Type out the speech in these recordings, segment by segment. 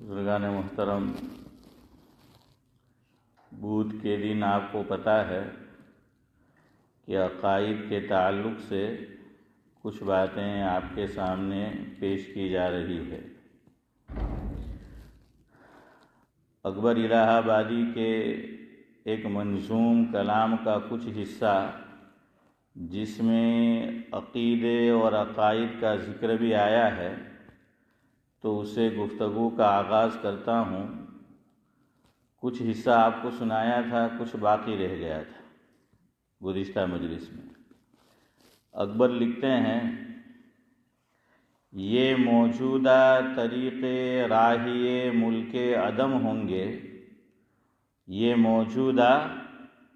بزرگان محترم، بدھ کے دن آپ کو پتہ ہے کہ عقائد کے تعلق سے کچھ باتیں آپ کے سامنے پیش کی جا رہی ہے۔ اکبر الہ آبادی کے ایک منظوم کلام کا کچھ حصہ جس میں عقیدے اور عقائد کا ذکر بھی آیا ہے، تو اسے گفتگو کا آغاز کرتا ہوں۔ کچھ حصہ آپ کو سنایا تھا، کچھ باقی رہ گیا تھا گزشتہ مجلس میں۔ اکبر لکھتے ہیں، یہ موجودہ طریقے راہی ملک عدم ہوں گے، یہ موجودہ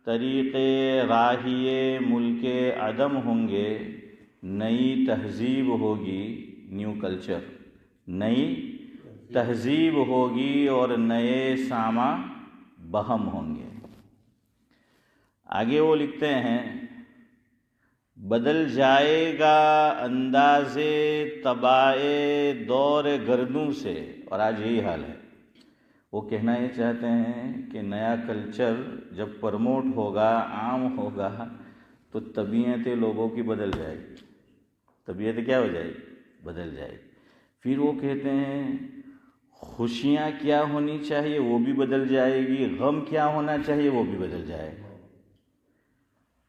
طریقے راہی ملک عدم ہوں گے، نئی تہذیب ہوگی، نیو کلچر، نئی تہذیب ہوگی اور نئے سامع بہم ہوں گے۔ آگے وہ لکھتے ہیں، بدل جائے گا انداز طبع دور گردوں سے، اور آج یہی حال ہے۔ وہ کہنا یہ چاہتے ہیں کہ نیا کلچر جب پرموٹ ہوگا، عام ہوگا، تو طبیعتیں لوگوں کی بدل جائے گی۔ طبیعت کیا ہو جائے گی؟ بدل جائے گی۔ پھر وہ کہتے ہیں خوشیاں کیا ہونی چاہیے وہ بھی بدل جائے گی، غم کیا ہونا چاہیے وہ بھی بدل جائے گا۔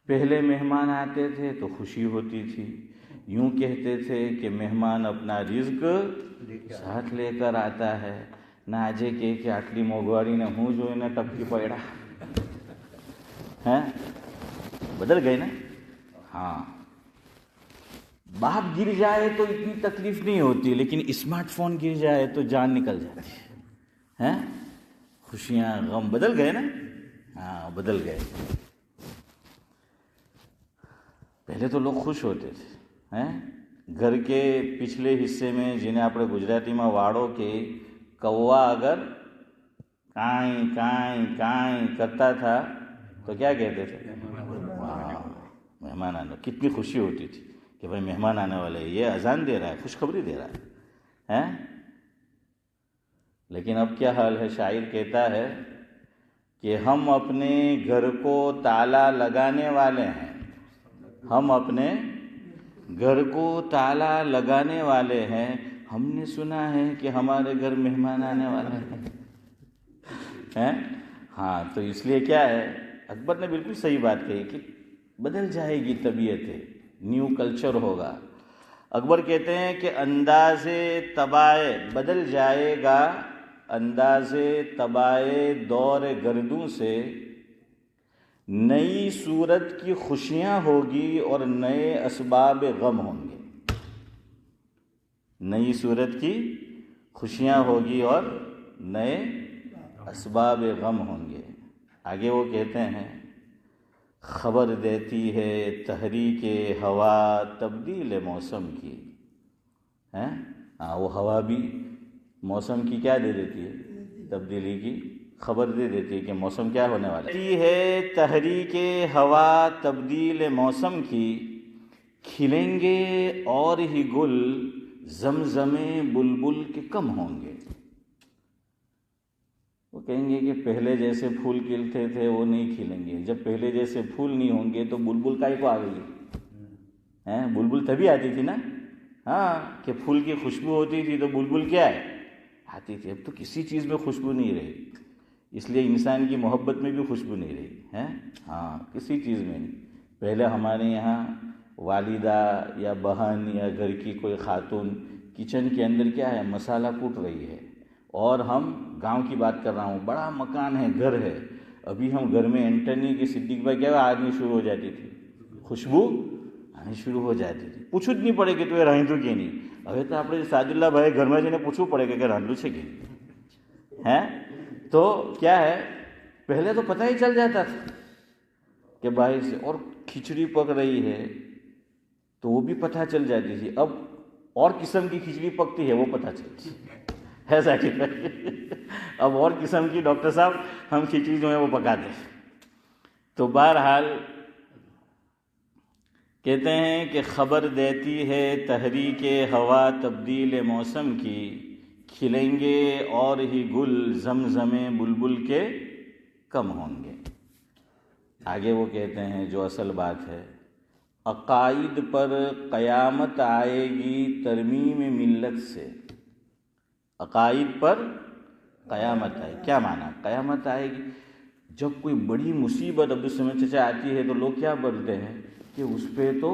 پہلے مہمان آتے تھے تو خوشی ہوتی تھی، یوں کہتے تھے کہ مہمان اپنا رزق ساتھ لے کر آتا ہے، نہ آجے کہ آٹلی موگواری نے ہوں جو انہیں ٹپکی پڑا ہے۔ بدل گئے نا؟ ہاں، باپ گر جائے تو اتنی تکلیف نہیں ہوتی، لیکن اسمارٹ فون گر جائے تو جان نکل جاتی ہے۔ خوشیاں غم بدل گئے نا؟ ہاں، بدل گئے۔ پہلے تو لوگ خوش ہوتے تھے، گھر کے پچھلے حصے میں جنہیں اپنے گجراتی میں واڑو کے کوا اگر کائیں کائیں کائیں کرتا تھا تو کیا کہتے تھے؟ مہمان آنے، کتنی خوشی ہوتی تھی کہ بھائی مہمان آنے والے، یہ اذان دے رہا ہے، خوشخبری دے رہا ہے۔ لیکن اب کیا حال ہے؟ شاعر کہتا ہے کہ ہم اپنے گھر کو تالا لگانے والے ہیں، ہم اپنے گھر کو تالا لگانے والے ہیں، ہم نے سنا ہے کہ ہمارے گھر مہمان آنے والے ہیں۔ ہاں، تو اس لیے کیا ہے، اکبر نے بالکل صحیح بات کہی کہ بدل جائے گی طبیعتیں، نیو کلچر ہوگا۔ اکبر کہتے ہیں کہ انداز طبع بدل جائے گا، انداز طبع دور گردوں سے، نئی صورت کی خوشیاں ہوگی اور نئے اسباب غم ہوں گے۔ نئی صورت کی خوشیاں ہوگی اور نئے اسباب غم ہوں گے۔ آگے وہ کہتے ہیں، خبر دیتی ہے تحریک ہوا تبدیل موسم کی۔ وہ ہوا بھی موسم کی کیا دے دیتی ہے؟ تبدیلی کی خبر دے دیتی ہے کہ موسم کیا ہونے والا ہے۔ تحریک ہوا تبدیل موسم کی، کھلیں گے اور ہی گل، زمزمے بلبل کے کم ہوں گے۔ وہ کہیں گے کہ پہلے جیسے پھول کھلتے تھے وہ نہیں کھلیں گے۔ جب پہلے جیسے پھول نہیں ہوں گے تو بلبل کائی کو آ گئی؟ بلبل تبھی آتی تھی نا، کہ پھول کی خوشبو ہوتی تھی تو بلبل کیا ہے؟ آتی تھی۔ اب تو کسی چیز میں خوشبو نہیں رہی، اس لیے انسان کی محبت میں بھی خوشبو نہیں رہی، کسی چیز میں نہیں۔ پہلے ہمارے یہاں والدہ یا بہن یا گھر کی کوئی خاتون کچن کے اندر کیا ہے، مسالہ کوٹ رہی ہے، اور ہم گاؤں کی بات کر رہا ہوں، بڑا مکان ہے، گھر ہے، ابھی ہم گھر میں انٹر نہیں کہ صدیق بھائی کیا آدمی شروع ہو جاتی تھی، خوشبو آنی شروع ہو جاتی تھی۔ پوچھو نہیں پڑے کہ تو یہ رہندو کہ نہیں، ابھی تو آپ سعد اللہ بھائی گھر میں جنہیں پوچھو پڑے گا کہ رہندو سے کہ تو کیا ہے، پہلے تو پتہ ہی چل جاتا تھا کہ بھائی سے، اور کھچڑی پک رہی ہے تو وہ بھی پتہ چل جاتی تھی۔ اب اور قسم کی کھچڑی پکتی ہے وہ پتہ چلتی ہے، ایسا کہ اب اور قسم کی ڈاکٹر صاحب ہم کھچڑی جو ہے وہ پکاتے ہیں۔ تو بہرحال کہتے ہیں کہ خبر دیتی ہے تحریک ہوا تبدیل موسم کی، کھلیں گے اور ہی گل زمزمیں بلبل کے کم ہوں گے۔ آگے وہ کہتے ہیں جو اصل بات ہے، عقائد پر قیامت آئے گی ترمیم ملت سے۔ عقائد پر قیامت آئے، کیا معنی قیامت آئے گی؟ جب کوئی بڑی مصیبت عبدالصمد چچا آتی ہے تو لوگ کیا بولتے ہیں کہ اس پہ تو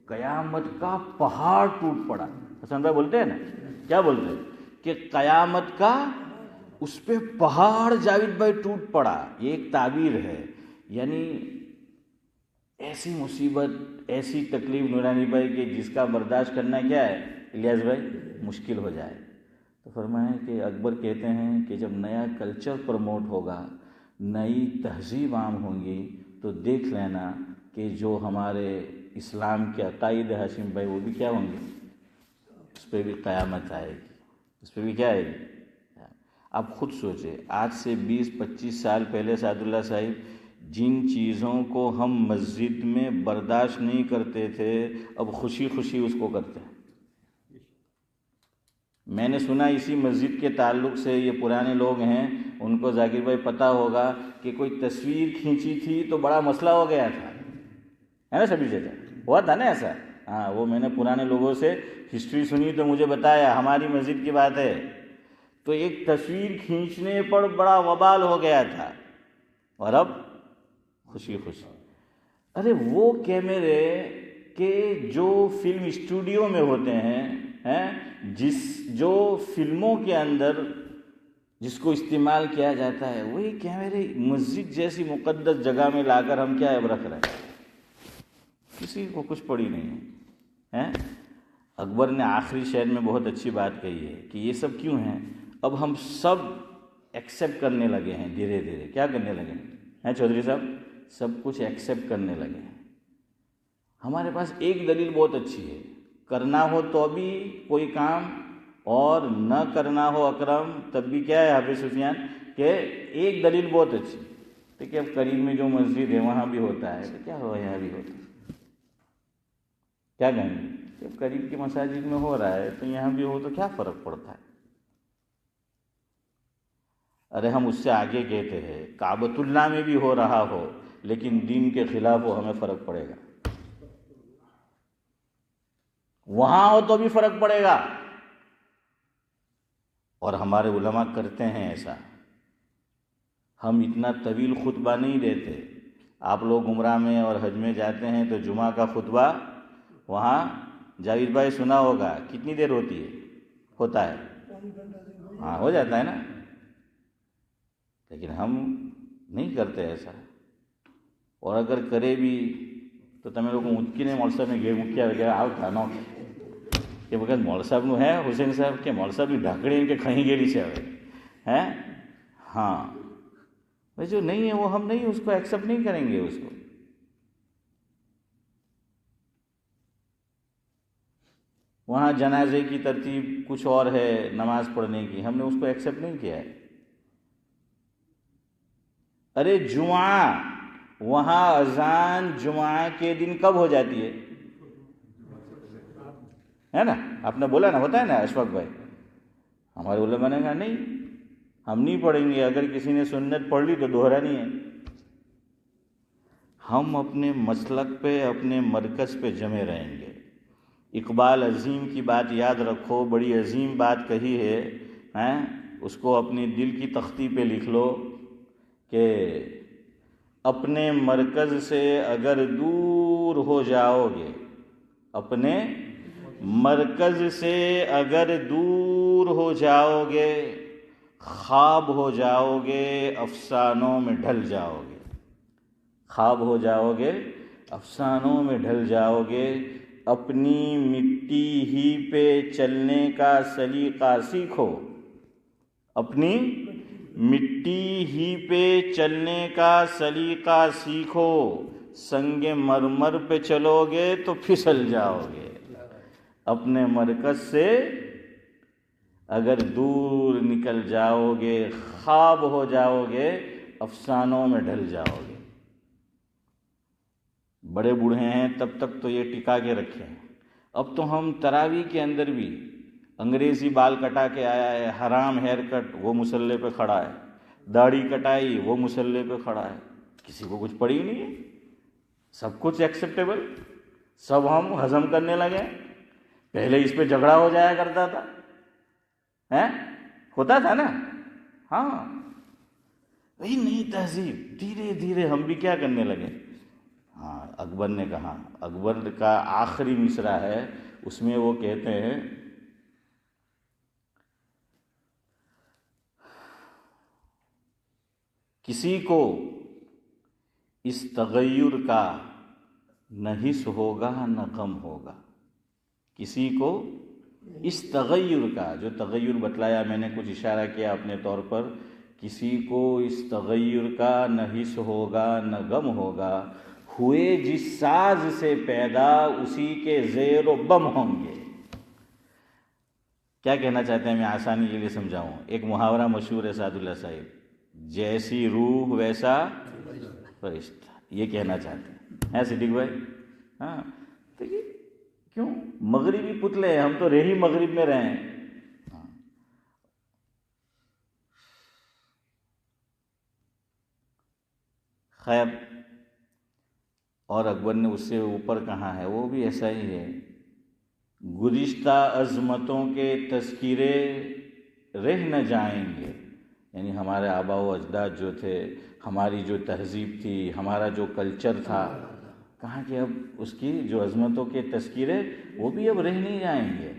قیامت کا پہاڑ ٹوٹ پڑا۔ حسن بھائی بولتے ہیں نا، کیا بولتے ہیں کہ قیامت کا اس پہ پہاڑ جاوید بھائی ٹوٹ پڑا۔ یہ ایک تعبیر ہے، یعنی ایسی مصیبت، ایسی تکلیف نورانی بھائی کہ جس کا برداشت کرنا کیا ہے الیاس بھائی مشکل ہو جائے۔ تو فرمایا کہ اکبر کہتے ہیں کہ جب نیا کلچر پروموٹ ہوگا، نئی تہذیب عام ہوں گی، تو دیکھ لینا کہ جو ہمارے اسلام کے عقائد ہاشم بھائی وہ بھی کیا ہوں گے، اس پہ بھی قیامت آئے گی، اس پہ بھی کیا آئے گی۔ آپ خود سوچیں، آج سے 20-25 سال پہلے سعد اللہ صاحب جن چیزوں کو ہم مسجد میں برداشت نہیں کرتے تھے، اب خوشی خوشی اس کو کرتے ہیں۔ میں نے سنا اسی مسجد کے تعلق سے، یہ پرانے لوگ ہیں ان کو ذاکر بھائی پتہ ہوگا کہ کوئی تصویر کھینچی تھی تو بڑا مسئلہ ہو گیا تھا، ہے نا شبیر چچا؟ ہوا تھا نا ایسا؟ ہاں، وہ میں نے پرانے لوگوں سے ہسٹری سنی تو مجھے بتایا، ہماری مسجد کی بات ہے، تو ایک تصویر کھینچنے پر بڑا وبال ہو گیا تھا، اور اب خوشی خوشی۔ ارے وہ کیمرے کہ جو فلم اسٹوڈیو میں ہوتے ہیں، جو فلموں کے اندر جس کو استعمال کیا جاتا ہے، وہی کیمرے مسجد جیسی مقدس جگہ میں لا کر ہم کیا رکھ رہے ہیں؟ کسی کو کچھ پڑی نہیں ہے۔ اکبر نے آخری شعر میں بہت اچھی بات کہی ہے کہ یہ سب کیوں ہیں؟ اب ہم سب ایکسیپٹ کرنے لگے ہیں، دھیرے دھیرے کیا کرنے لگے ہیں چودھری صاحب؟ سب کچھ ایکسیپٹ کرنے لگے ہیں۔ ہمارے پاس ایک دلیل بہت اچھی ہے، کرنا ہو تو بھی کوئی کام اور نہ کرنا ہو اکرم تب بھی کیا ہے حافظ سفیان، کہ ایک دلیل بہت اچھی تو کہ اب قریب میں جو مسجد ہے وہاں بھی ہوتا ہے تو کیا ہو یہاں بھی ہوتا ہے، کیا کہیں گے کہ اب قریب کی مساجد میں ہو رہا ہے تو یہاں بھی ہو تو کیا فرق پڑتا ہے۔ ارے ہم اس سے آگے کہتے ہیں کعبۃ اللہ میں بھی ہو رہا ہو لیکن دین کے خلاف ہو، ہمیں فرق پڑے گا، وہاں ہو تو بھی فرق پڑے گا۔ اور ہمارے علماء کرتے ہیں ایسا، ہم اتنا طویل خطبہ نہیں دیتے۔ آپ لوگ عمرہ میں اور حج میں جاتے ہیں تو جمعہ کا خطبہ وہاں جاوید بھائی سنا ہوگا، کتنی دیر ہوتی ہے؟ ہوتا ہے، ہاں ہو جاتا ہے نا، لیکن ہم نہیں کرتے ایسا، اور اگر کرے بھی تو تمہیں لوگوں اتکینے مول صاحب نے گیا آؤ کھانا کہ بغیر مول صاحب نو ہے حسین صاحب کہ مول صاحب نے ڈھاکڑی ان کے کہیں گیلی سے ہے، ہاں جو نہیں ہے وہ ہم نہیں اس کو ایکسیپٹ نہیں کریں گے۔ اس کو وہاں جنازے کی ترتیب کچھ اور ہے نماز پڑھنے کی، ہم نے اس کو ایکسیپٹ نہیں کیا ہے۔ ارے جمعہ، وہاں اذان جمعہ کے دن کب ہو جاتی ہے نا؟ آپ نے بولا نا ہوتا ہے نا اشفاق بھائی، ہمارے علماء نے کہا نہیں ہم نہیں پڑھیں گے، اگر کسی نے سنت پڑھ لی تو دہرانی ہے۔ ہم اپنے مسلک پہ، اپنے مرکز پہ جمے رہیں گے۔ اقبال عظیم کی بات یاد رکھو، بڑی عظیم بات کہی ہے، اس کو اپنی دل کی تختی پہ لکھ لو کہ اپنے مرکز سے اگر دور ہو جاؤ گے، اپنے مرکز سے اگر دور ہو جاؤ گے، خواب ہو جاؤ گے، افسانوں میں ڈھل جاؤ گے، خواب ہو جاؤ گے، افسانوں میں ڈھل جاؤ گے۔ اپنی مٹی ہی پہ چلنے کا سلیقہ سیکھو، اپنی مٹی ہی پہ چلنے کا سلیقہ سیکھو، سنگ مرمر پہ چلو گے تو پھسل جاؤ گے۔ اپنے مرکز سے اگر دور نکل جاؤ گے، خواب ہو جاؤ گے، افسانوں میں ڈھل جاؤ گے۔ بڑے بوڑھے ہیں تب تک تو یہ ٹکا کے رکھے ہیں۔ اب تو ہم تراویح کے اندر بھی انگریزی بال کٹا کے آیا ہے، حرام ہیئر کٹ، وہ مصلے پہ کھڑا ہے، داڑھی کٹائی، وہ مصلے پہ کھڑا ہے، کسی کو کچھ پڑی نہیں ہے، سب کچھ ایکسیپٹیبل، سب ہم ہضم کرنے لگے۔ پہلے اس پہ جھگڑا ہو جایا کرتا تھا، ہوتا تھا نا، ہاں، وہی نئی تہذیب، دھیرے دھیرے ہم بھی کیا کرنے لگے۔ ہاں، اکبر نے کہا، اکبر کا آخری مصرع ہے، اس میں وہ کہتے ہیں کسی کو اس تغیر کا نہ حس ہوگا نہ غم ہوگا، کسی کو اس تغیر کا، جو تغیر بتلایا میں نے کچھ اشارہ کیا اپنے طور پر، کسی کو اس تغیر کا نہ حس ہوگا نہ غم ہوگا، ہوئے جس ساز سے پیدا اسی کے زیر و بم ہوں گے۔ کیا کہنا چاہتے ہیں، میں آسانی کے لیے سمجھاؤں۔ ایک محاورہ مشہور ہے سعد اللہ صاحب، جیسی روح ویسا فرشتہ، یہ کہنا چاہتے ہیں صدیق بھائی؟ ہاں، تو یہ کیوں مغربی پتلے ہیں، ہم تو رہی مغرب میں رہے ہیں۔ خیر، اور اکبر نے اس سے اوپر کہا ہے، وہ بھی ایسا ہی ہے، گزشتہ عظمتوں کے تذکرے رہ نہ جائیں گے، یعنی ہمارے آباء و اجداد جو تھے، ہماری جو تہذیب تھی، ہمارا جو کلچر تھا، کہاں کہ اب اس کی جو عظمتوں کے تذکرے وہ بھی اب رہ نہیں جائیں گے،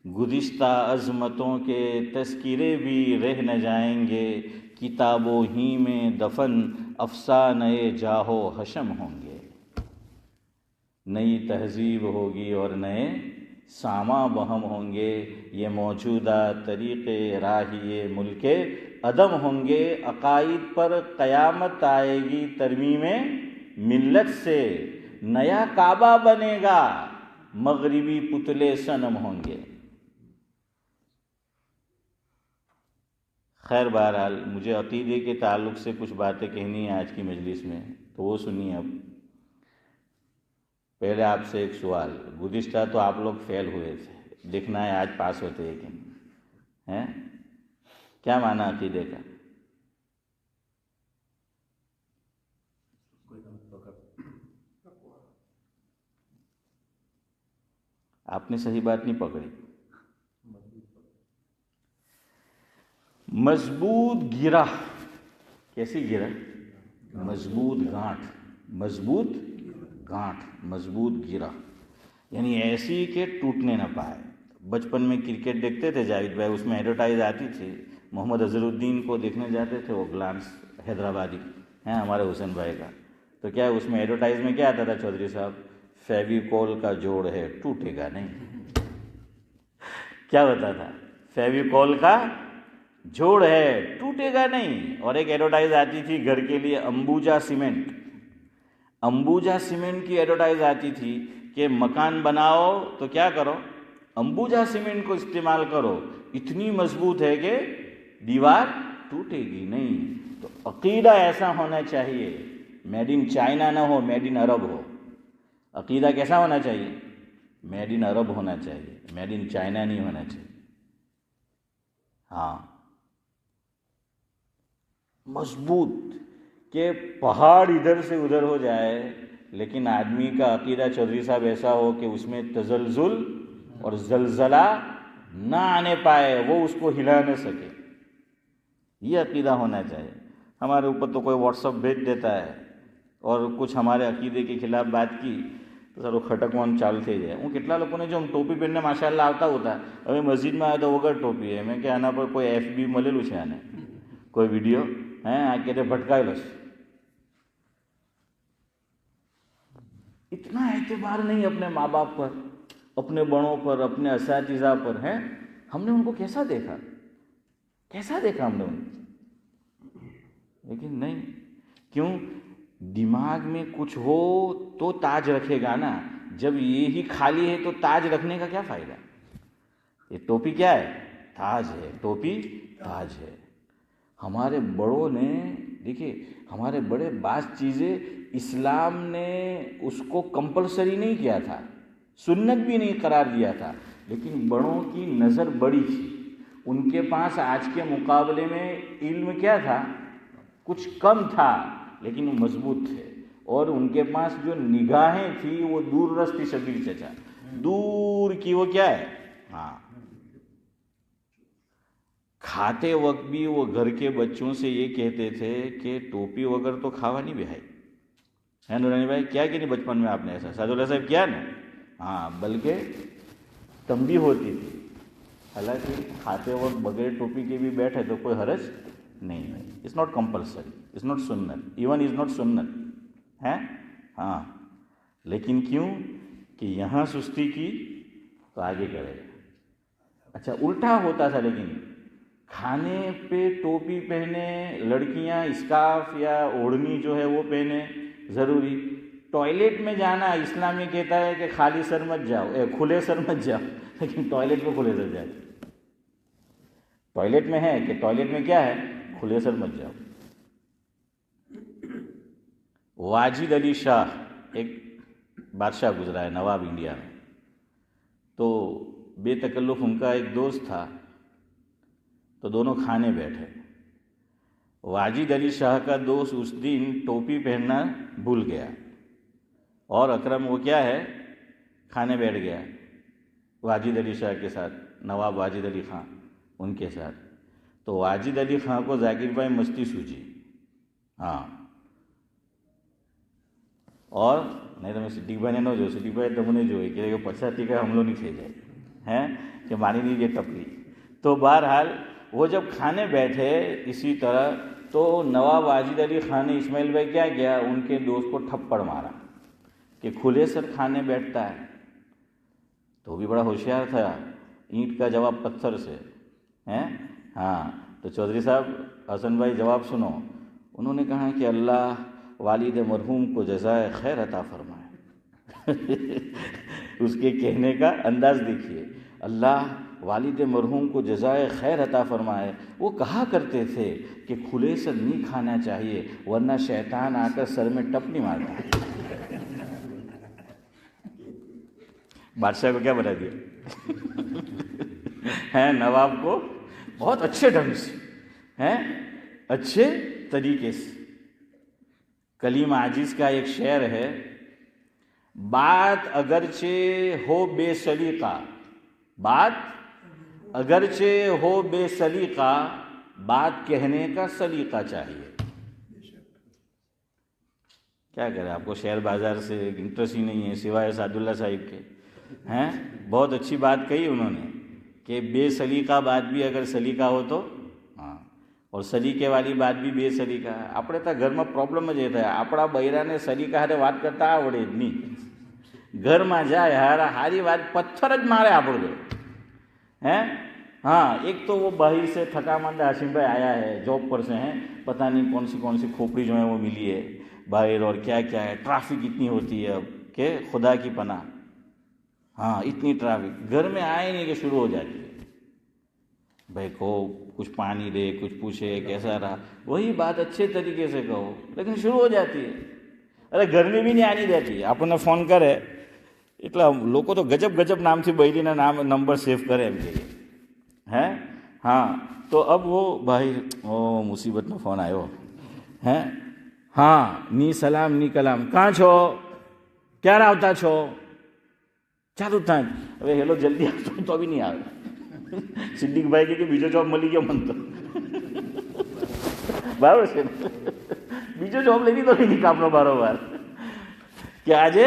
گزشتہ عظمتوں کے تذکرے بھی رہ نہ جائیں گے، کتابوں ہی میں دفن افسانۂ جاہ و حشم ہوں گے۔ نئی تہذیب ہوگی اور نئے ساما بہم ہوں گے، یہ موجودہ طریقے راہی ملک عدم ہوں گے، عقائد پر قیامت آئے گی ترمیم ملت سے، نیا کعبہ بنے گا، مغربی پتلے صنم ہوں گے۔ خیر، بہرحال مجھے عقیدے کے تعلق سے کچھ باتیں کہنی ہیں آج کی مجلس میں، تو وہ سنیے۔ اب پہلے آپ سے ایک سوال، گزشتہ تو آپ لوگ فیل ہوئے تھے، دیکھنا ہے آج پاس ہوتے ہیں کہ نہیں، کیا معنی عقیدے کا؟ آپ نے صحیح بات نہیں پکڑی۔ مضبوط گرہ، کیسی گرہ؟ مضبوط گانٹھ، مضبوط گانٹھ، مضبوط گرہ، یعنی ایسی کہ ٹوٹنے نہ پائے۔ بچپن میں کرکٹ دیکھتے تھے جاوید بھائی، اس میں ایڈورٹائز آتی تھی، محمد اظہر الدین کو دیکھنے جاتے تھے، وہ گلانس حیدرآبادی ہیں ہمارے حسین بھائی کا، تو کیا اس میں ایڈورٹائز میں کیا آتا تھا چودھری صاحب؟ فیویکول کا جوڑ ہے ٹوٹے گا نہیں۔ کیا ہوتا تھا؟ فیویکول کا جوڑ ہے ٹوٹے گا نہیں۔ اور ایک ایڈورٹائز آتی تھی گھر کے لیے، امبوجا سیمنٹ، امبوجا سیمنٹ کی ایڈورٹائز آتی تھی کہ مکان بناؤ تو کیا کرو؟ امبوجا سیمنٹ کو استعمال کرو، اتنی مضبوط ہے کہ دیوار ٹوٹے گی نہیں۔ تو عقیدہ ایسا ہونا چاہیے، میڈ ان چائنا نہ ہو، میڈ ان عرب ہو۔ عقیدہ کیسا ہونا چاہیے؟ میڈ ان عرب ہونا چاہیے، میڈ ان چائنا نہیں ہونا چاہیے۔ ہاں، مضبوط کہ پہاڑ ادھر سے ادھر ہو جائے، لیکن آدمی کا عقیدہ چودھری صاحب ایسا ہو کہ اس میں تزلزل اور زلزلہ نہ آنے پائے، وہ اس کو ہلا نہ سکے، یہ عقیدہ ہونا چاہیے۔ ہمارے اوپر تو کوئی واٹس ایپ بھیج دیتا ہے اور کچھ ہمارے عقیدے کے خلاف بات کی تو سر وہ کھٹکوان چالتے جائے۔ وہ کتنا لوگوں نے جو ہم ٹوپی پہننے ماشاء اللہ آتا ہوتا ہے، ابھی مسجد میں آیا تو وغیر ٹوپی ہے، میں کہ آنا پر کوئی ایف بی ملے لوچے آنے کوئی ویڈیو ہیں آ کے بھٹکائے بس، اتنا اعتبار نہیں اپنے ماں باپ پر، اپنے بڑوں پر، اپنے اساتذہ پر ہیں۔ ہم نے ان کو کیسا دیکھا، کیسا دیکھا ہم نے ان کو، لیکن نہیں، کیوں؟ دماغ میں کچھ ہو تو تاج رکھے گا نا، جب یہی خالی ہے تو تاج رکھنے کا کیا فائدہ؟ یہ ٹوپی کیا ہے؟ تاج ہے، ٹوپی تاج ہے۔ ہمارے بڑوں نے دیکھیے، ہمارے بڑے بعض چیزیں اسلام نے اس کو کمپلسری نہیں کیا تھا، سنت بھی نہیں قرار دیا تھا، لیکن بڑوں کی نظر بڑی تھی. ان کے پاس آج کے مقابلے میں علم کیا تھا؟ کچھ کم تھا، لیکن وہ مضبوط تھے. اور ان کے پاس جو نگاہیں تھی وہ دور رس تھی. شبیر چچا دور کی وہ کیا ہے. ہاں، کھاتے وقت بھی وہ گھر کے بچوں سے یہ کہتے تھے کہ ٹوپی وغیرہ تو کھاوا نہیں بھائی. ہے نورانی بھائی کیا کہ نہیں بچپن میں آپ نے ایسا سعد اللہ صاحب کیا نا؟ ہاں، بلکہ تنبیہ ہوتی تھی. حالانکہ کھاتے وقت بغیر ٹوپی کے بھی بیٹھے تو کوئی حرج نہیں ہے. It's not compulsory, it's not سنت، ایون از ناٹ سنت ہے. ہاں، لیکن کیوں کہ یہاں سستی کی تو آگے کرے گا. اچھا الٹا ہوتا تھا، لیکن کھانے پہ ٹوپی پہنے، لڑکیاں اسکارف یا اوڑھنی جو ہے وہ پہنے ضروری. ٹوائلٹ میں جانا اسلام میں کہتا ہے کہ خالی سر مت جاؤ، کھلے سر مت جاؤ، لیکن ٹوائلٹ میں کھلے سر جاؤ. ٹوائلٹ میں ہے کہ ٹوائلٹ میں کیا ہے؟ کھلے سر مت جاؤ. واجد علی شاہ ایک بادشاہ گزرا ہے، نواب انڈیا میں. تو بے تکلف ان کا ایک دوست تھا، تو دونوں کھانے بیٹھے. واجد علی شاہ کا دوست اس دن ٹوپی پہننا بھول گیا، اور اکرم وہ کیا ہے کھانے بیٹھ گیا واجد علی شاہ کے ساتھ، نواب واجد علی خان ان کے ساتھ. تو واجد علی خان کو ذاکر بھائی مستی سوجی. ہاں، اور نہیں تو میں صدیق بھائی نے جو صدیق بھائی تم نے جو ہے کہ پچھاتی کا ہم لوگ نہیں کھے جائے ہیں کہ مانی نہیں یہ ٹپلی. تو بہرحال وہ جب کھانے بیٹھے اسی طرح، تو نواب واجد علی خان نے اسماعیل بھائی کیا کیا، ان کے دوست کو تھپڑ مارا کہ کھلے سر کھانے بیٹھتا ہے. تو وہ بھی بڑا ہوشیار تھا، اینٹ کا جواب پتھر سے ہیں. ہاں، تو چودھری صاحب حسن بھائی جواب سنو. انہوں نے کہا کہ اللہ والد مرحوم کو جزائے خیر عطا فرمائے. اس کے کہنے کا انداز دیکھیے، اللہ والد مرحوم کو جزائے خیر عطا فرمائے. وہ کہا کرتے تھے کہ کھلے سر نہیں کھانا چاہیے ورنہ شیطان آ کر سر میں ٹپ نہیں مارتا. بادشاہ کو کیا بتا دیا ہیں، نواب کو بہت اچھے ڈھنگ سے ہیں، اچھے طریقے سے. کلیم عاجز کا ایک شعر ہے، بات اگرچہ ہو بے سلیقہ، بات اگرچہ ہو بے سلیقہ، بات کہنے کا سلیقہ چاہیے. کیا کریں، آپ کو شعر بازار سے انٹرسٹ ہی نہیں ہے سوائے سعد اللہ صاحب کے. ہیں بہت اچھی بات کہی انہوں نے کہ بے سلیقہ بات بھی اگر سلیقہ ہو تو ہاں، اور سلیقے والی بات بھی بے سلیقہ. આપણે તો ઘરમાં પ્રોબ્લેમ જ એ થાય, આપણા બૈરાને સલીકા હારે વાત કરતા આવડે જ નહીં. ઘરમાં જાય હારી વાત પથ્થર જ મારે આપણો ہیں. ہاں، ایک تو وہ باہر سے تھکا ماندہ ہاشم بھائی آیا ہے، جاب پر سے ہیں، پتہ نہیں کون سی کھوپڑی جو ہے وہ ملی ہے باہر، اور کیا کیا ہے. ٹرافک اتنی ہوتی ہے اب کہ خدا کی پناہ. ہاں، اتنی ٹرافک، گھر میں آئے نہیں کہ شروع ہو جاتی ہے. بھائی کو کچھ پانی دے، کچھ پوچھے کیسا رہا، وہی بات اچھے طریقے سے کہو، لیکن شروع ہو جاتی ہے. ارے گھر میں بھی نہیں آنی دیتی. આપણને ફોન કરે એટલે લોકો તો ગજબ ગજબ નામથી બૈરીના નામ નંબર સેવ કરે એમ કહીએ ہیں. ہاں، تو اب وہ بھائی مصیبتનો ફોન આવ્યો ہیں. હા, ની સલામ ની કલામ, કાં છો, ક્યારે આવતા છો, ચાલુ થાય. હવે હેલો જલ્દી આવતો તો બી નહીં આવે. સિદ્દીક ભાઈ કે બીજો જોબ મળી ગયો મને તો. બરાબર છે ને, બીજો જોબ લઈ લીધો નહીં કામનો બારોબાર کہ આજે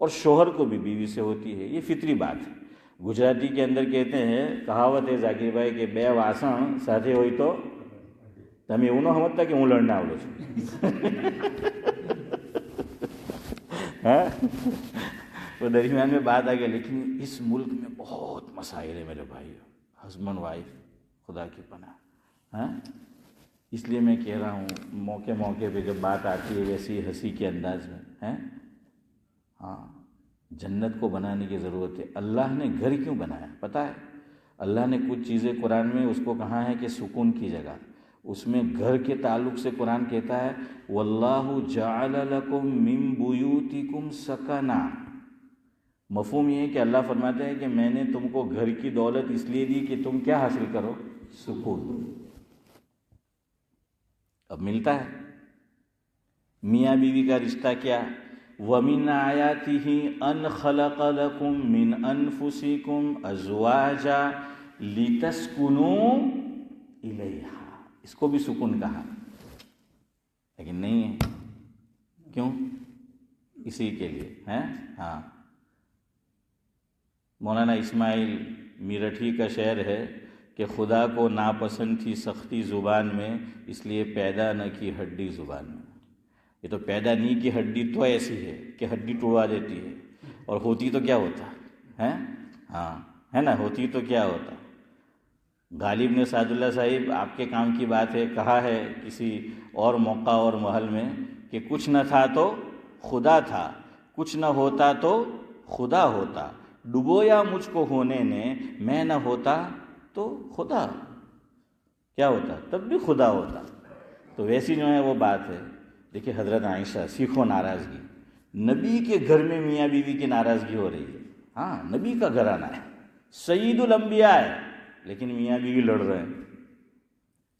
اور شوہر کو بھی بیوی سے ہوتی ہے، یہ فطری بات ہے. گجراتی کے اندر کہتے ہیں، کہاوت ہے ذاکر بھائی کہ બે વાસણ સાથે હોય તો તમે એવું ન સમજતા કે હું લડને આવડું છું. ہاں، وہ درمیان میں بات آ گیا. لیکن اس ملک میں بہت مسائل ہیں میرے بھائیو. ہسبینڈ وائف، خدا کی پناہ. ہاں اس لیے میں کہہ رہا ہوں موقع موقع پہ جب بات آتی ہے ویسی ہنسی کے انداز میں ہیں، ہاں جنت کو بنانے کی ضرورت ہے. اللہ نے گھر کیوں بنایا پتہ ہے؟ اللہ نے کچھ چیزیں قرآن میں اس کو کہا ہے کہ سکون کی جگہ، اس میں گھر کے تعلق سے قرآن کہتا ہے وَاللَّهُ جَعَلَ لَكُم مِّن بُيُوتِكُمْ سَكَنًا. مفہوم یہ ہے کہ اللہ فرماتے ہیں کہ میں نے تم کو گھر کی دولت اس لیے دی کہ تم کیا حاصل کرو؟ سکون. اب ملتا ہے. میاں بیوی کا رشتہ کیا؟ وَمِنْ آيَاتِهِ أَنْ خَلَقَ لَكُم مِّنْ أَنفُسِكُمْ أَزْوَاجًا لِتَسْكُنُوا إِلَيْهَا. اس کو بھی سکون کہا، لیکن نہیں ہے. کیوں؟ اسی کے لیے ہیں. ہاں مولانا اسماعیل میرٹھی کا شعر ہے کہ خدا کو ناپسند تھی سختی زبان میں، اس لیے پیدا نہ کی ہڈی زبان میں. یہ تو پیدا نہیں کی ہڈی تو ایسی ہے کہ ہڈی توڑوا دیتی ہے، اور ہوتی تو کیا ہوتا ہے؟ ہاں ہے نا، ہوتی تو کیا ہوتا. غالب نے سعد اللہ صاحب آپ کے کام کی بات ہے، کہا ہے کسی اور موقع اور محل میں کہ کچھ نہ تھا تو خدا تھا، کچھ نہ ہوتا تو خدا ہوتا، ڈبویا مجھ کو ہونے نے، میں نہ ہوتا تو خدا کیا ہوتا، تب بھی خدا ہوتا. تو ویسی جو ہے وہ بات ہے. دیکھیں حضرت عائشہ، سیکھو ناراضگی. نبی کے گھر میں میاں بیوی کی ناراضگی ہو رہی ہے. ہاں نبی کا گھرانہ ہے، سید الانبیاء ہے، لیکن میاں بیوی لڑ رہے ہیں.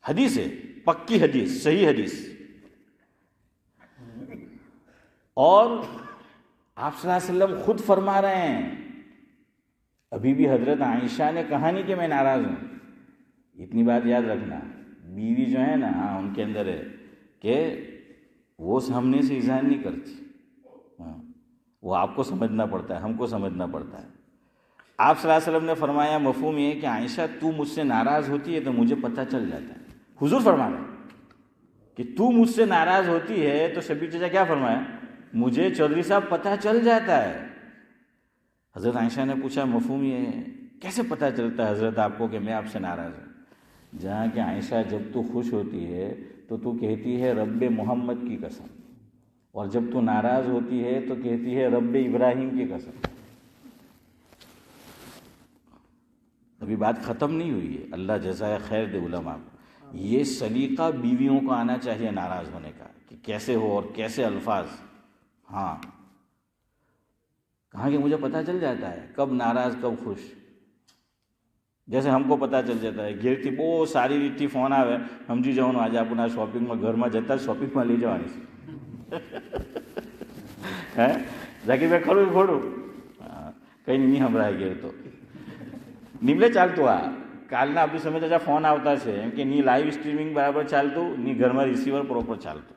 حدیث ہے، پکی حدیث، صحیح حدیث. اور آپ صلی اللہ علیہ وسلم خود فرما رہے ہیں، ابھی بھی حضرت عائشہ نے کہا نہیں کہ میں ناراض ہوں. اتنی بات یاد رکھنا، بیوی جو ہے نا ہاں ان کے اندر ہے کہ وہ سامنے سے اظہار نہیں کرتی. ہاں وہ آپ کو سمجھنا پڑتا ہے، ہم کو سمجھنا پڑتا ہے. آپ صلی اللہ علیہ وسلم نے فرمایا، مفہوم یہ ہے کہ عائشہ تو مجھ سے ناراض ہوتی ہے تو مجھے پتہ چل جاتا ہے. حضور فرما رہے ہیں کہ تو مجھ سے ناراض ہوتی ہے تو شبیر چچا کیا فرمایا؟ مجھے چودھری صاحب پتہ چل جاتا ہے. حضرت عائشہ نے پوچھا مفہوم یہ ہے کیسے پتہ چلتا ہے حضرت آپ کو کہ میں آپ سے ناراض ہوں؟ جہاں کہ عائشہ جب تو خوش ہوتی ہے تو کہتی ہے رب محمد کی قسم، اور جب تو ناراض ہوتی ہے تو کہتی ہے رب ابراہیم کی قسم. ابھی بات ختم نہیں ہوئی ہے، اللہ جزائے خیر دے علماء کو. یہ سلیقہ بیویوں کو آنا چاہیے ناراض ہونے کا کہ کیسے ہو اور کیسے الفاظ. ہاں کہاں کہ مجھے پتہ چل جاتا ہے کب ناراض کب خوش. جیسے ہم کو پتہ چل جاتا ہے گھیرتی بہت ساری ریتی فون آوے ہمجی جاؤں آج اپنا شاپنگ میں گھر میں جتا شاپنگ میں لے جوانی ذاکر بھائی کھڑو کھوڑو کہیں نہیں ہمراہ گھیر تو નિમલે ચાલતું આ કાલના આપણી સમય ત્યાં ફોન આવતા છે એમ કે ની લાઈવ સ્ટ્રીમિંગ બરાબર ચાલતું ની ઘરમાં રિસીવર પ્રોપર ચાલતું.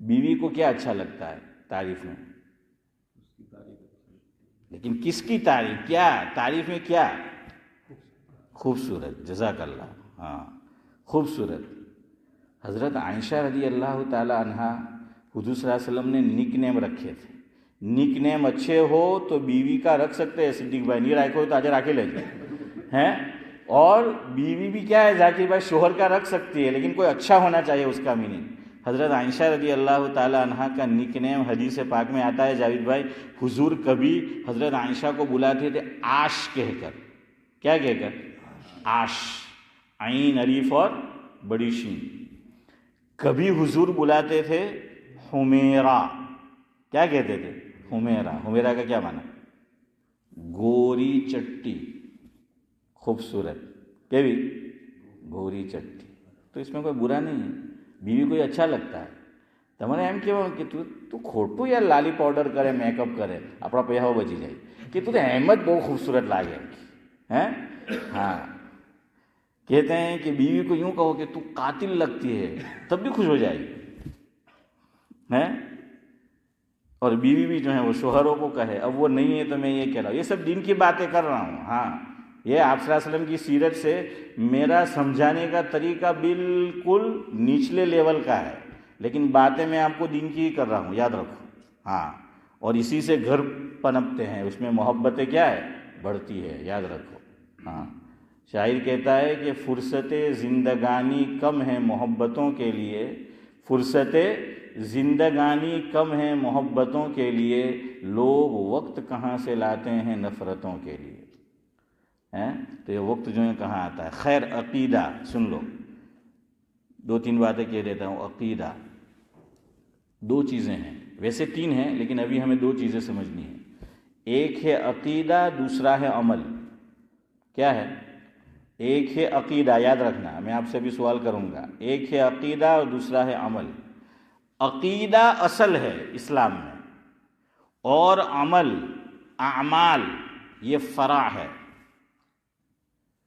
بیوی کو کیا اچھا لگتا ہے تعریف میں؟ لیکن کس کی تعریف؟ کیا تعریف میں کیا؟ خوبصورت. جزاک اللہ. ہاں خوبصورت. حضرت عائشہ رضی اللہ تعالی عنہ حضور صلی اللہ علیہ وسلم نے نک نیم رکھے تھے. نک نیم اچھے ہو تو بیوی کا رکھ سکتے ہیں. صدیق بھائی نہیں رکھو تو آج رکھے لے جائیں ہیں. اور بیوی بھی کیا ہے ذاکر بھائی شوہر کا رکھ سکتی ہے, لیکن کوئی اچھا ہونا چاہیے اس کا میننگ. حضرت عائشہ رضی اللہ تعالی عنہ کا نک نیم حدیث پاک میں آتا ہے جاوید بھائی, حضور کبھی حضرت عائشہ کو بلاتے تھے آش کہہ کر. کیا کہہ کر؟ آش, عین الف اور بڑی شین. کبھی حضور بلاتے تھے حمیرہ. کیا کہتے تھے؟ حمیرہ. حمیرہ کا کیا معنی؟ گوری چٹی, خوبصورت. کیا بھی گوری چٹی. تو اس میں کوئی برا نہیں ہے, بیوی کوئی اچھا لگتا ہے. تمہارے એમ કહેવાનું કે તું ખોટું યાર લાલી પાવડર કરે, મેકઅપ કરે, આપણા પૈસાઓ બચી જાય, کہ તું તો એમ જ બહુ خوبصورت લાગે ہیں. ہاں کہتے ہیں کہ بیوی کو یوں کہو کہ تو قاتل لگتی ہے, تب بھی خوش ہو جائے گی ہیں. اور بیوی بھی جو ہے وہ شوہروں کو کہے. اب وہ نہیں ہے تو میں یہ کہہ رہا ہوں, یہ سب دین کی باتیں کر رہا ہوں. ہاں یہ آپ صلی اللہ علیہ وسلم کی سیرت سے میرا سمجھانے کا طریقہ بالکل نچلے لیول کا ہے, لیکن باتیں میں آپ کو دین کی ہی کر رہا ہوں, یاد رکھو. ہاں اور اسی سے گھر پنپتے ہیں, اس میں محبتیں کیا ہے بڑھتی ہے, یاد رکھو. ہاں شاعر کہتا ہے کہ فرصت زندگانی کم ہے محبتوں کے لیے, فرصت زندگانی کم ہے محبتوں کے لیے, لوگ وقت کہاں سے لاتے ہیں نفرتوں کے لیے. تو یہ وقت جو ہے کہاں آتا ہے؟ خیر عقیدہ سن لو, 2-3 باتیں کہہ دیتا ہوں. عقیدہ 2 چیزیں ہیں, ویسے 3 ہیں لیکن ابھی ہمیں 2 چیزیں سمجھنی ہیں. ایک ہے عقیدہ, دوسرا ہے عمل. کیا ہے؟ ایک ہے عقیدہ, یاد رکھنا, میں آپ سے بھی سوال کروں گا. ایک ہے عقیدہ اور دوسرا ہے عمل. عقیدہ اصل ہے اسلام میں, اور عمل اعمال یہ فرع ہے.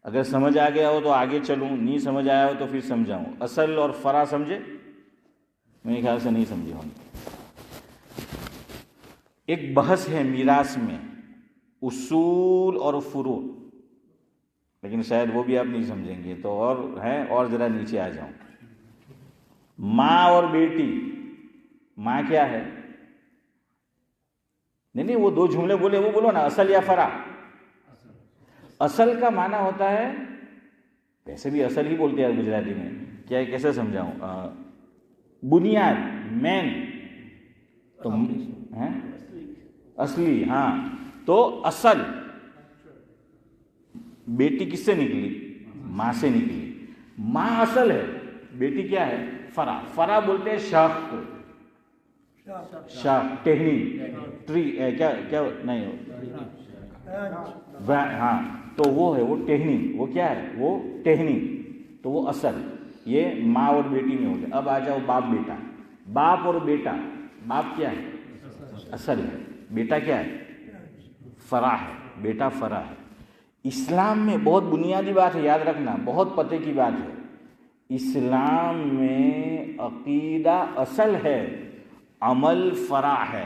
اگر سمجھ آ گیا ہو تو آگے چلوں, نہیں سمجھ آیا ہو تو پھر سمجھاؤں. اصل اور فرع سمجھے؟ میرے خیال سے نہیں سمجھے ہوں. ایک بحث ہے میراث میں, اصول اور فروع, لیکن شاید وہ بھی آپ نہیں سمجھیں گے, تو اور ہیں, اور ذرا نیچے آ جاؤں. ماں اور بیٹی. ماں کیا ہے؟ نہیں وہ 2 جملے بولے وہ بولو نا, اصل یا فرع. اصل کا معنی ہوتا ہے, ویسے بھی اصل ہی بولتے ہیں گجراتی میں, کیا کیسے سمجھاؤں, بنیاد, مین. تو اصلی. ہاں تو اصل بیٹی کس سے نکلی؟ ماں سے نکلی. ماں اصل ہے, بیٹی کیا ہے؟ فرع. فرع بولتے ہیں شاخ کو, شاخ, ٹہنی, ٹری, کیا نہیں ہاں تو وہ ہے وہ ٹہنی. وہ کیا ہے؟ وہ ٹہنی. تو وہ اصل. یہ ماں اور بیٹی میں ہو گیا. اب آ جاؤ باپ بیٹا. باپ اور بیٹا. باپ کیا ہے؟ اصل ہے. بیٹا کیا ہے؟ فرع ہے. بیٹا فرع ہے. اسلام میں بہت بنیادی بات ہے, یاد رکھنا, بہت پتے کی بات ہے. اسلام میں عقیدہ اصل ہے, عمل فرع ہے.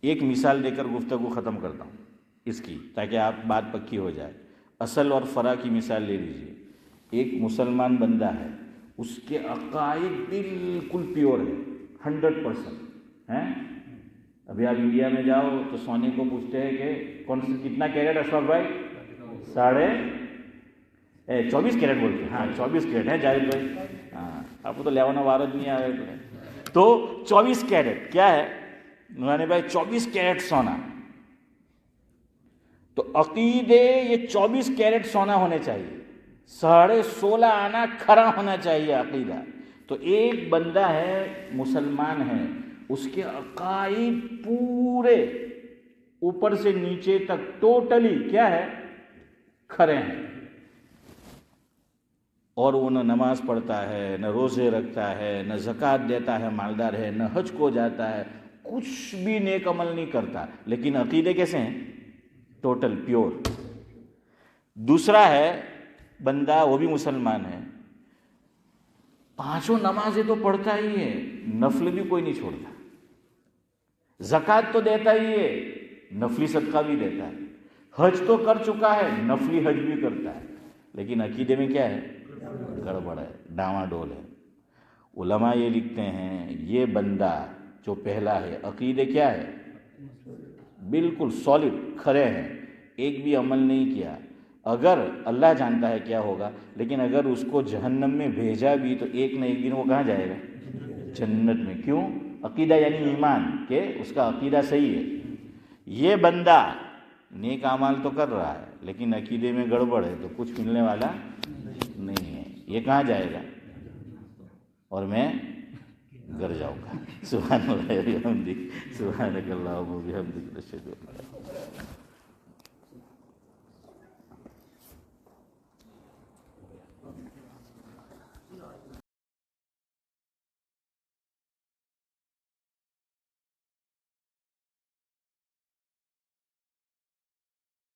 ایک مثال دے کر گفتگو ختم کرتا ہوں اس کی, تاکہ آپ بات پکی ہو جائے. اصل اور فرع کی مثال لے لیجئے. ایک مسلمان بندہ ہے, اس کے عقائد بالکل پیور ہے, 100% ہیں. ابھی آپ انڈیا میں جاؤ تو سونے کو پوچھتے ہیں کہ کون سے کتنا کیرٹ اشفاق بھائی؟ 24 کیرٹ بولتے ہیں. ہاں 24 کیرٹ ہے جاوید بھائی. ہاں آپ کو تو 11 وارد نہیں آ رہے. تو 24 کیرٹ کیا ہے نورانی بھائی؟ 24 کیرٹ سونا. تو عقیدے یہ 24 کیرٹ سونا ہونے چاہیے, 16.5 آنا کھرا ہونا چاہیے عقیدہ. تو ایک بندہ ہے مسلمان ہے, اس کے عقائد پورے اوپر سے نیچے تک ٹوٹلی کیا ہے؟ کھرے ہیں. اور وہ نہ نماز پڑھتا ہے, نہ روزے رکھتا ہے, نہ زکوٰۃ دیتا ہے, مالدار ہے, نہ حج کو جاتا ہے, کچھ بھی نیک عمل نہیں کرتا, لیکن عقیدے کیسے ہیں؟ Total pure. دوسرا ہے بندہ, وہ بھی مسلمان ہے, 5 نمازیں تو پڑھتا ہی ہے، نفل بھی کوئی نہیں چھوڑتا، زکوٰۃ تو دیتا ہی ہے، نفلی صدقہ بھی دیتا ہے، حج تو کر چکا ہے، نفلی حج بھی کرتا ہے، لیکن عقیدے میں کیا ہے؟ گڑبڑ ہے، ڈاواں ڈول ہے۔ علماء یہ لکھتے ہیں یہ بندہ جو پہلا ہے، عقیدے کیا ہے؟ بالکل سالڈ کھڑے ہیں، ایک بھی عمل نہیں کیا، اگر اللہ جانتا ہے کیا ہوگا، لیکن اگر اس کو جہنم میں بھیجا بھی تو ایک نہ ایک دن وہ کہاں جائے گا؟ جنت میں۔ کیوں؟ عقیدہ یعنی ایمان، کہ اس کا عقیدہ صحیح ہے۔ یہ بندہ نیک اعمال تو کر رہا ہے لیکن عقیدے میں گڑبڑ ہے تو کچھ ملنے والا نہیں ہے، یہ کہاں جائے گا؟ اور میں گھر جاؤں گا۔ سبحان اللہ و بحمدہ، سبحانک اللہم و بحمدک، نشہد ان لا الہ الا انت۔